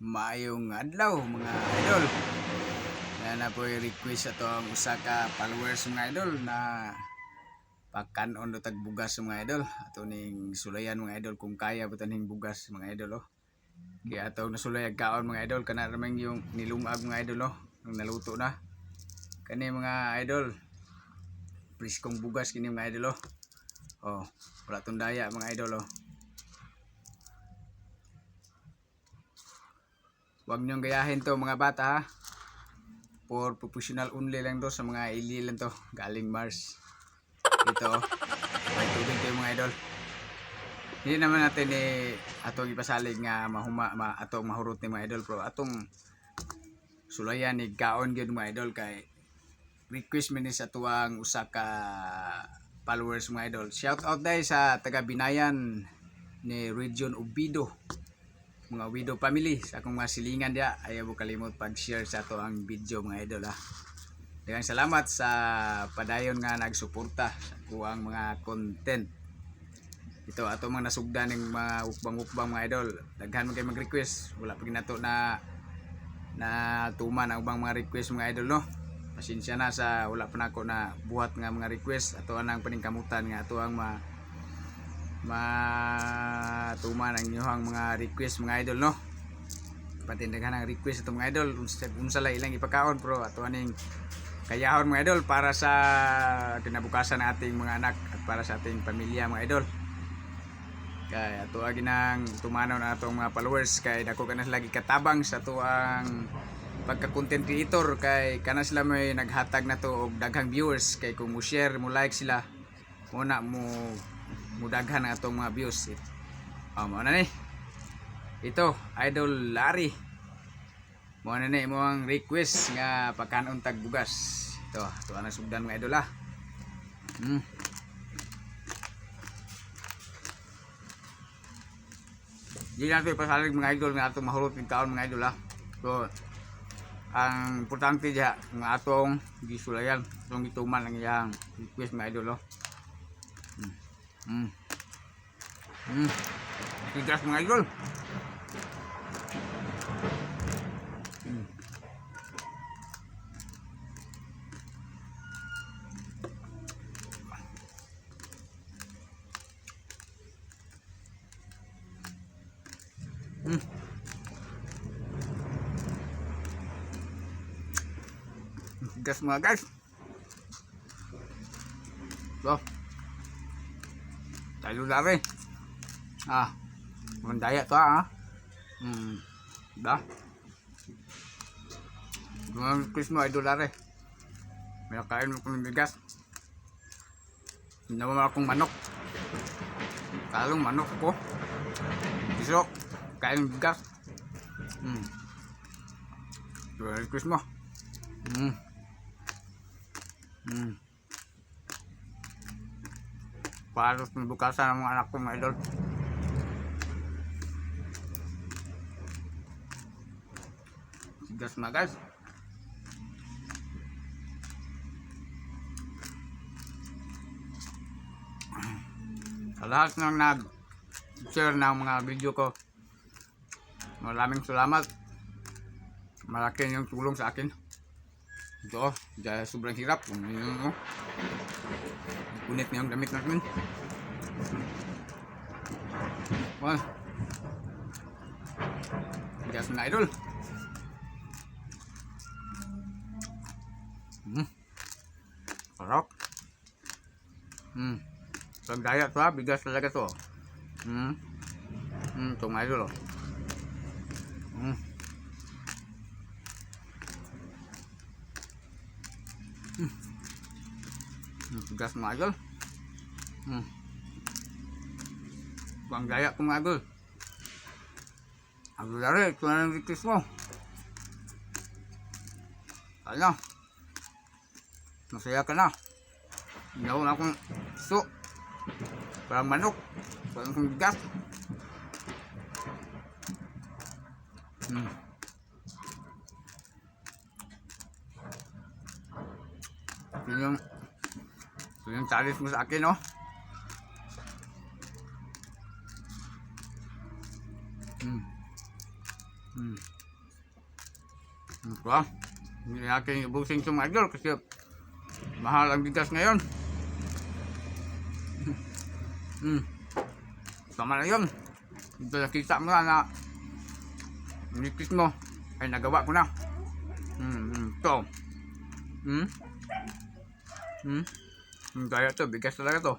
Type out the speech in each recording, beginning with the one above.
Maayong adlaw mga idol. Na po request ato ang usa ka followers mga idol na pagkanon do tag bugas mga idol. Ato ning sulayan mga idol kung kaya ba taning bugas mga idol oh. Kaya ato nasulay ang kaon mga idol kana ramang yung nilungag mga idol oh. Nung naluto na. Kani mga idol. Priskong bugas kini mga idol oh. Oh, wala tong daya mga idol oh. Huwag niyong gayahin to mga bata ha. For professional only lang to, sa mga ili lang to. Galing Mars. Ito, may tubig to mga idol. Hindi naman natin atong ipasalig nga atong mahurot ni mga idol. Pero atong sulayan ni kaon gyud mga idol kay request mi ni sa tuwang usa ka followers mga idol. Shout out dai sa taga Binayan ni Region Ubido. Mga Widow family sa akong mga silingan dia, ayaw mo kalimot pag-share sa ato ang video mga idol ha. Daghang salamat sa padayon nga nagsuporta sa kuang mga content. Ito ato mga nasugdan ng mga ukbang-ukbang mga idol. Daghan man kay mag-request, wala pa ginato na tuman ang ubang mga request mga idol no. Pasensya na sa wala pa nako na buhat nga mga request ato anang paningkamutan nga ato ang matuman ang inyong mga request mga idol no. Patindaghan ang request ito mga idol unsa lang ilang ipakaon pero ato aning kayahon mga idol para sa kinabukasan ng ating mga anak at para sa ating pamilya mga idol. Kay ato ginang tumanaw na atong mga followers kay dako kanas lagi katabang sa tuang pagka content creator kay kanas sila may naghatag na to og daghang viewers kay kung mo share mo like sila muna mudaghan ang atong mga views. Mo na ni ito Idol Larry mo na ni mo ang request nga pagkanon tag bugas. Ito ang sugdan mga idol ha. Di nato ipasalig mga idol nga atong mahurot ng kaon mga idol ha. So ang importante diha nga atong gisulayan atong gituman ang iyang request mga idol oh. Tigas mga idol. Tigas mga guys. So tayo dari mandaya to ha. Dah mga Krismo Idol dari may kain mo kong bigas naman akong manok kalong manok ko iso kain bigas Merry Christmas. Para sa bukasan ng mga anak ko mga idol. Gas na guys. Sa lahat ng nag-share ng mga video ko, maraming salamat. Malaki yung tulong sa akin. Ito, dahil sobrang hirap. Punit na yung damit natin. Well, gas na idol. Sarap. Pagdaya to ha, bigas talaga to. Itong idol oh. Bigas mga idol. Pagdaya to mga idol. Idol dari, ito na ng request mo. Ano? Masaya ka na. Ginawa na akong so. Parang manok. Parang akong bigas. Ito yung challenge mo sa akin no. Ito, hindi natin ibusin itong mga idol kasi mahal ang bigas ngayon. Tama na yun. Ito nakita mo na nipis mo ay nagawa ko na. Ito. Kaya to, bigas talaga to.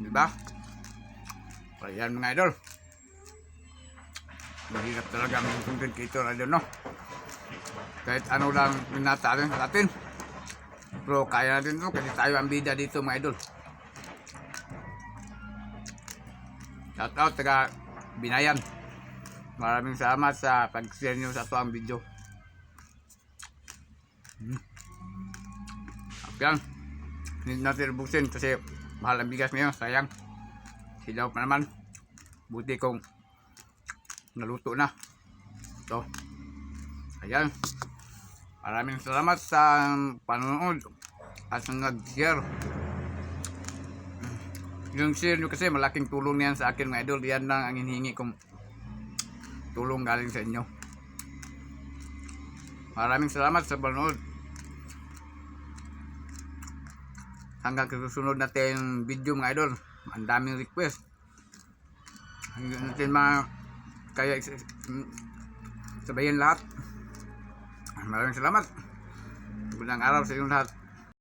Diba? Ayan mga idol. Mahirap talaga ang content creator, idol, no? Kahit ano lang pinatarin natin. Pero kaya natin ito kasi tayo ang bida dito mga idol. Shout out taga Binayan. Maraming salamat sa pag-share nyo sa ito ang video. Yan. Hindi natin ubusin kasi mahal ang bigas ngayon. Sayang. Silaw pa naman. Buti kong naluto na. Ito. Ayan. Maraming salamat sa panonood at sa nag-share. Yung share nyo kasi malaking tulong niyan sa akin mga idol. Yan lang ang hinihingi kong tulong galing sa inyo. Maraming salamat sa panonood. Hanggang susunod natin video mga idol. Ang daming request. Hindi natin kaya sabayin lahat. Maraming salamat. Magandang araw sa inyong lahat.